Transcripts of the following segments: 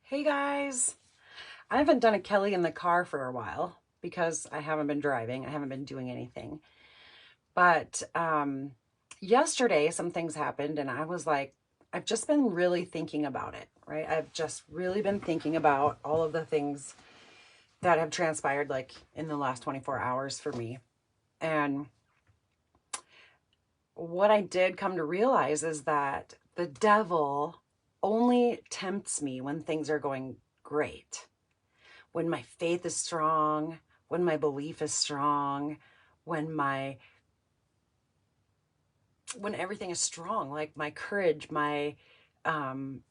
Hey guys, I haven't done a Kelly in the car for a while because I haven't been driving. I haven't been doing anything. But yesterday, some things happened, and I was like, I've just been really thinking about it, right? I've just really been thinking about all of the things that have transpired like in the last 24 hours for me. And what I did come to realize is that the devil only tempts me when things are going great, when my faith is strong, when my belief is strong, when my when everything is strong, like my courage, my um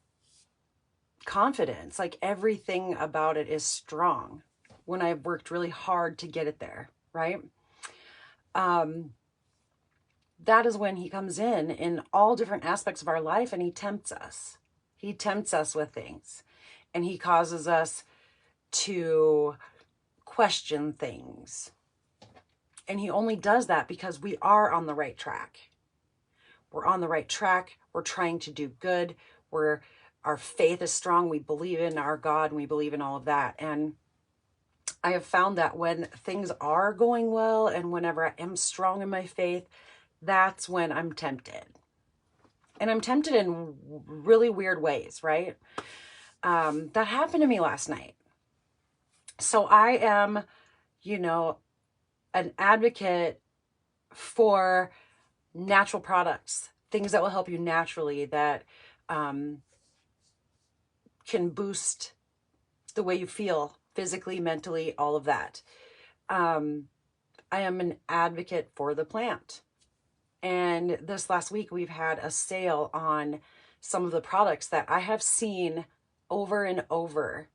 confidence, like everything about it is strong when I've worked really hard to get it there, right? Um that is when he comes in all different aspects of our life, and he tempts us. He tempts us with things, and he causes us to question things. And he only does that because we are on the right track. We're on the right track. We're trying to do good. Our faith is strong. We believe in our God and we believe in all of that. And I have found that when things are going well and whenever I am strong in my faith, that's when I'm tempted. And I'm tempted in really weird ways, right? That happened to me last night. So I am, you know, an advocate for natural products, things that will help you naturally, that um, can boost the way you feel physically, mentally, all of that. Um, I am an advocate for the plant. And this last week, we've had a sale on some of the products that I have seen over and over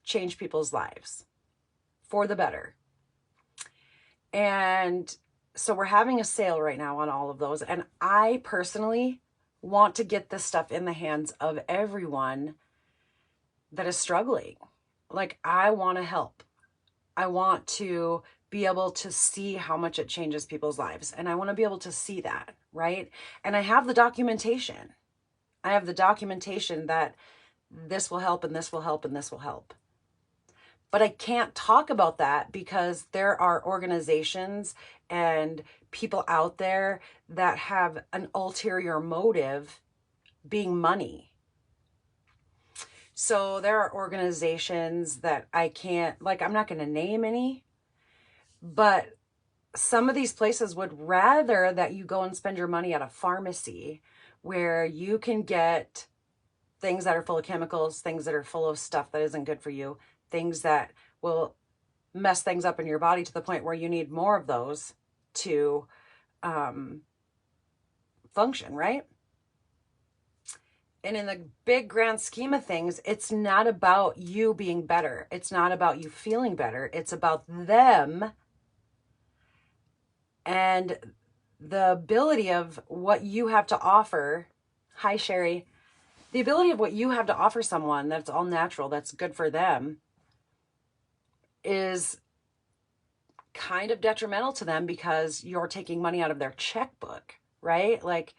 change people's lives for the better. And so we're having a sale right now on all of those. And I personally want to get this stuff in the hands of everyone that is struggling. Like, I want to help. I want to be able to see how much it changes people's lives. And I want to be able to see that, right? And I have the documentation. I have the documentation that this will help and this will help and this will help. But I can't talk about that because there are organizations and people out there that have an ulterior motive, being money. So there are organizations that I can't, like, I'm not going to name any, but some of these places would rather that you go and spend your money at a pharmacy where you can get things that are full of chemicals, things that are full of stuff that isn't good for you, things that will mess things up in your body to the point where you need more of those to um, function, right? And in the big grand scheme of things, it's not about you being better. It's not about you feeling better. It's about them and the ability of what you have to offer. Hi, Sherry. The ability of what you have to offer someone that's all natural, that's good for them, is kind of detrimental to them because you're taking money out of their checkbook, right? Like,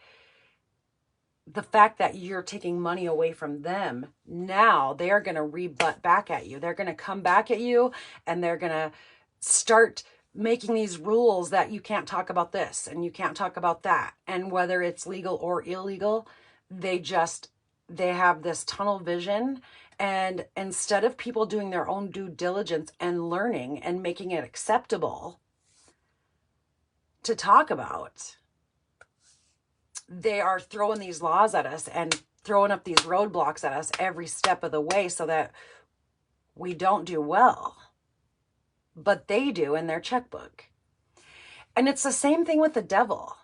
the fact that you're taking money away from them, now they're going to rebut back at you. They're going to come back at you and they're going to start making these rules that you can't talk about this and you can't talk about that. And whether it's legal or illegal, they have this tunnel vision. And instead of people doing their own due diligence and learning and making it acceptable to talk about, they are throwing these laws at us and throwing up these roadblocks at us every step of the way so that we don't do well. But they do in their checkbook. And it's the same thing with the devil.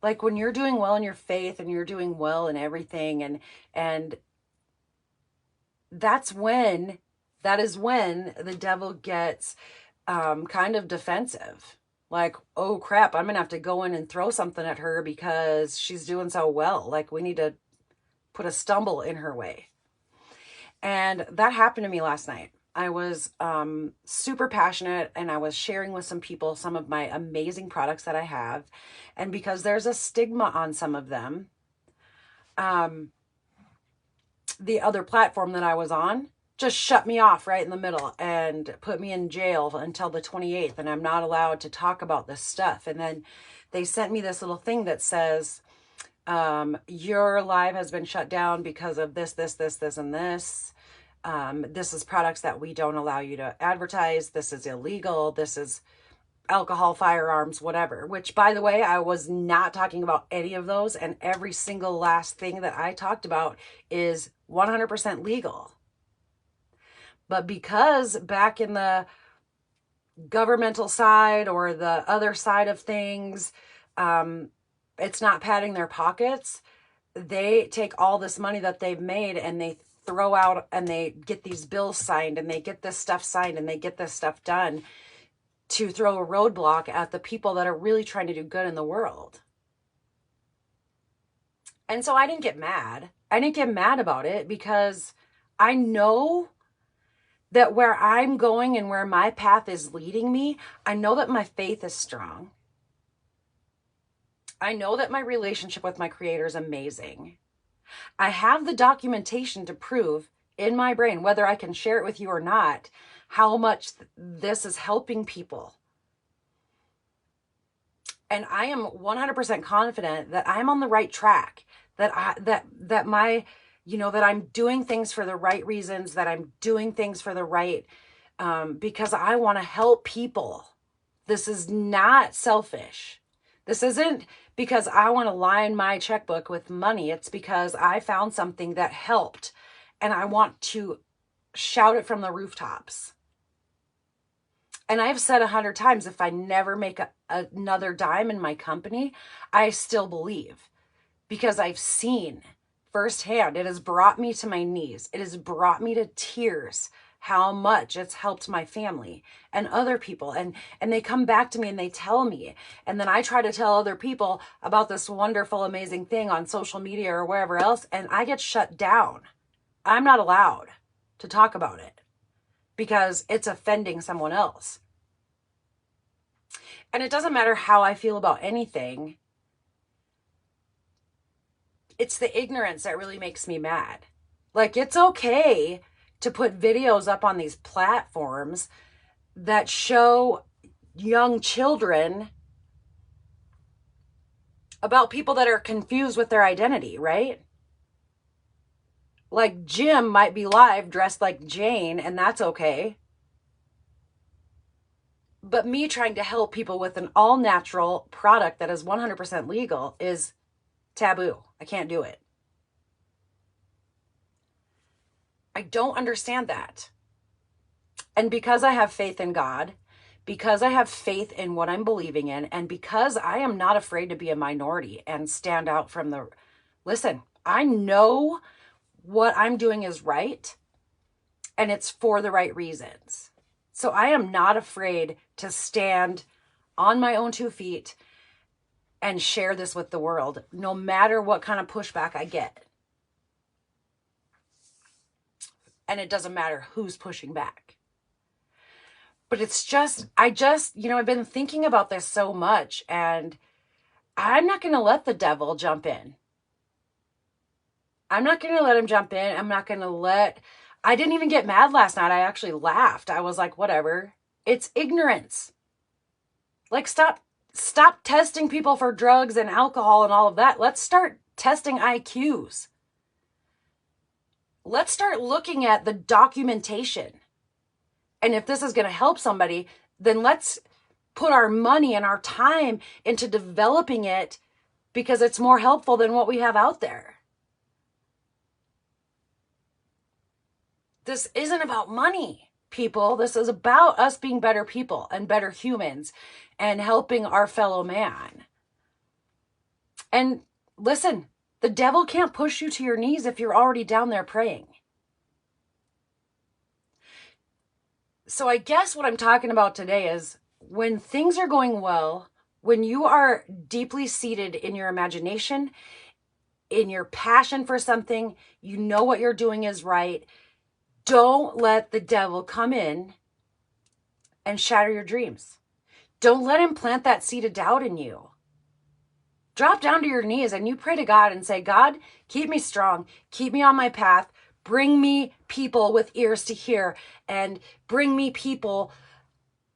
Like, when you're doing well in your faith and you're doing well in everything, and that is when the devil gets kind of defensive. Like, oh crap, I'm gonna have to go in and throw something at her because she's doing so well. Like, we need to put a stumble in her way. And that happened to me last night. I was super passionate and I was sharing with some people some of my amazing products that I have. And because there's a stigma on some of them, um, the other platform that I was on just shut me off right in the middle and put me in jail until the 28th. And I'm not allowed to talk about this stuff. And then they sent me this little thing that says, your live has been shut down because of this, this, this, this, and this. This is products that we don't allow you to advertise. This is illegal. This is alcohol, firearms, whatever, which, by the way, I was not talking about any of those. And every single last thing that I talked about is 100% legal. But because back in the governmental side or the other side of things, it's not padding their pockets, they take all this money that they've made and they throw out and they get these bills signed and they get this stuff signed and they get this stuff done to throw a roadblock at the people that are really trying to do good in the world. And so I didn't get mad. I didn't get mad about it because I know that where I'm going and where my path is leading me, I know that my faith is strong. I know that my relationship with my Creator is amazing. I have the documentation to prove in my brain, whether I can share it with you or not, how much this is helping people. And I am 100% confident that I'm on the right track, that I'm doing things for the right reasons, that I'm doing things for the right, because I want to help people. This is not selfish. This isn't because I want to line my checkbook with money. It's because I found something that helped and I want to shout it from the rooftops. And I've said 100 times, if I never make another dime in my company, I still believe, because I've seen firsthand, it has brought me to my knees. It has brought me to tears, how much it's helped my family and other people. And they come back to me and they tell me. And then I try to tell other people about this wonderful, amazing thing on social media or wherever else. And I get shut down. I'm not allowed to talk about it because it's offending someone else. And it doesn't matter how I feel about anything. It's the ignorance that really makes me mad. Like, it's okay to put videos up on these platforms that show young children about people that are confused with their identity, right? Like, Jim might be live dressed like Jane, and that's okay. But me trying to help people with an all-natural product that is 100% legal is taboo. I can't do it. I don't understand that. And because I have faith in God, because I have faith in what I'm believing in, and because I am not afraid to be a minority and stand out from the... Listen, I know what I'm doing is right, and it's for the right reasons. So I am not afraid to stand on my own 2 feet and share this with the world, no matter what kind of pushback I get. And it doesn't matter who's pushing back. But it's just, I've been thinking about this so much, and I'm not going to let the devil jump in. I'm not going to let him jump in. I didn't even get mad last night. I actually laughed. I was like, whatever. It's ignorance. Like, stop testing people for drugs and alcohol and all of that. Let's start testing IQs. Let's start looking at the documentation. And if this is going to help somebody, then let's put our money and our time into developing it, because it's more helpful than what we have out there. This isn't about money, people. This is about us being better people and better humans and helping our fellow man. And listen, the devil can't push you to your knees if you're already down there praying. So I guess what I'm talking about today is when things are going well, when you are deeply seated in your imagination, in your passion for something, you know what you're doing is right, don't let the devil come in and shatter your dreams. Don't let him plant that seed of doubt in you. Drop down to your knees and you pray to God and say, God, keep me strong. Keep me on my path. Bring me people with ears to hear, and bring me people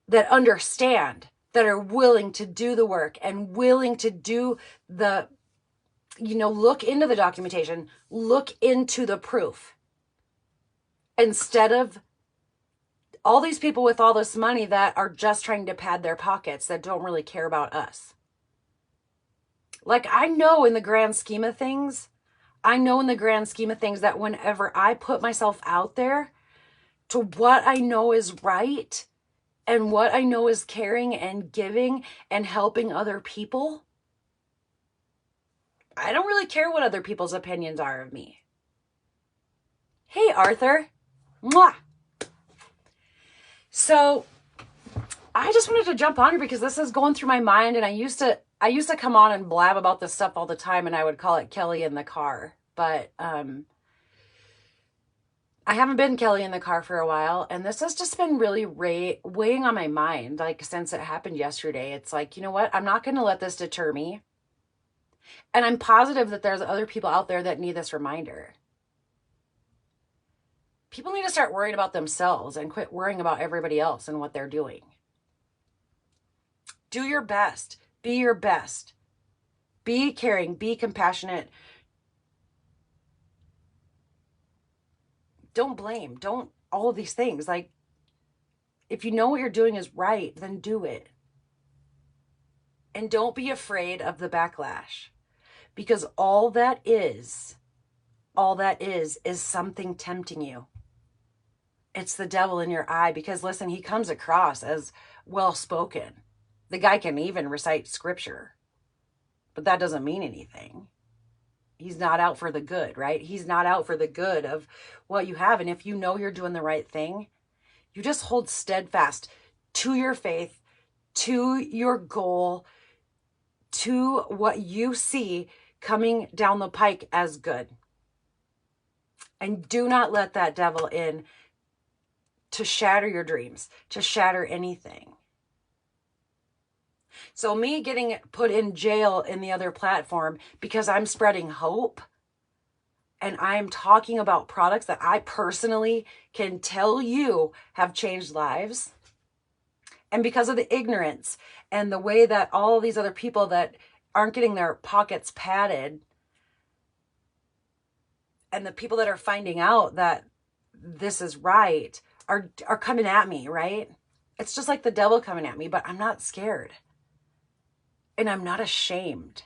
that understand, that are willing to do the work and willing to do the, look into the documentation, look into the proof, instead of all these people with all this money that are just trying to pad their pockets, that don't really care about us. Like, I know in the grand scheme of things that whenever I put myself out there to what I know is right and what I know is caring and giving and helping other people, I don't really care what other people's opinions are of me. Hey, Arthur. Mwah. So I just wanted to jump on here because this is going through my mind, and I used to come on and blab about this stuff all the time, and I would call it Kelly in the car. But I haven't been Kelly in the car for a while, and this has just been really weighing on my mind, like, since it happened yesterday. It's like, you know what? I'm not going to let this deter me. And I'm positive that there's other people out there that need this reminder. People need to start worrying about themselves and quit worrying about everybody else and what they're doing. Do your best. Be your best. Be caring. Be compassionate. Don't blame. Don't all of these things. Like, if you know what you're doing is right, then do it. And don't be afraid of the backlash, because all that is something tempting you. It's the devil in your eye, because listen, he comes across as well-spoken. The guy can even recite scripture, but that doesn't mean anything. He's not out for the good, right? He's not out for the good of what you have. And if you know you're doing the right thing, you just hold steadfast to your faith, to your goal, to what you see coming down the pike as good. And do not let that devil in to shatter your dreams, to shatter anything. So me getting put in jail in the other platform because I'm spreading hope and I'm talking about products that I personally can tell you have changed lives, and because of the ignorance and the way that all these other people that aren't getting their pockets padded, and the people that are finding out that this is right are coming at me, right? It's just like the devil coming at me, but I'm not scared. And I'm not ashamed.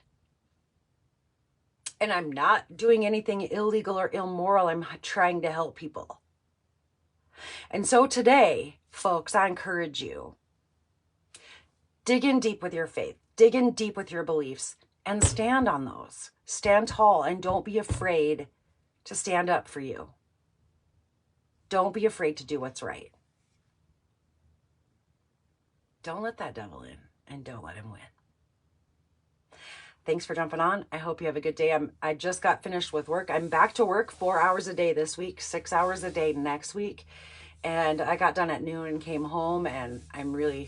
And I'm not doing anything illegal or immoral. I'm trying to help people. And so today, folks, I encourage you, dig in deep with your faith, dig in deep with your beliefs, and stand on those. Stand tall, and don't be afraid to stand up for you. Don't be afraid to do what's right. Don't let that devil in, and don't let him win. Thanks for jumping on. I hope you have a good day. I just got finished with work. I'm back to work 4 hours a day this week, 6 hours a day next week. And I got done at noon and came home, and I'm a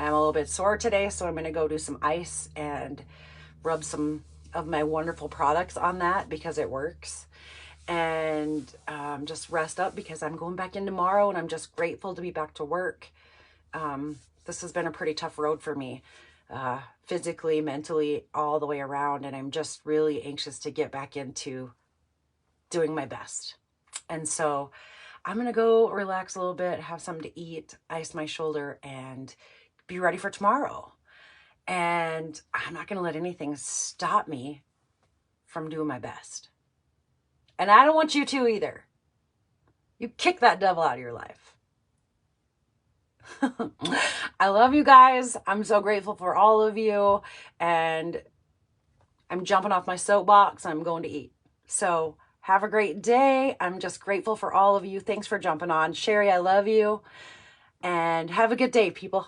little bit sore today. So I'm going to go do some ice and rub some of my wonderful products on that because it works. And just rest up because I'm going back in tomorrow, and I'm just grateful to be back to work. This has been a pretty tough road for me. Physically, mentally, all the way around. And I'm just really anxious to get back into doing my best. And so I'm going to go relax a little bit, have something to eat, ice my shoulder, and be ready for tomorrow. And I'm not going to let anything stop me from doing my best. And I don't want you to either. You kick that devil out of your life. I love you guys. I'm so grateful for all of you. And I'm jumping off my soapbox. I'm going to eat. So have a great day. I'm just grateful for all of you. Thanks for jumping on. Sherry, I love you. And have a good day, people.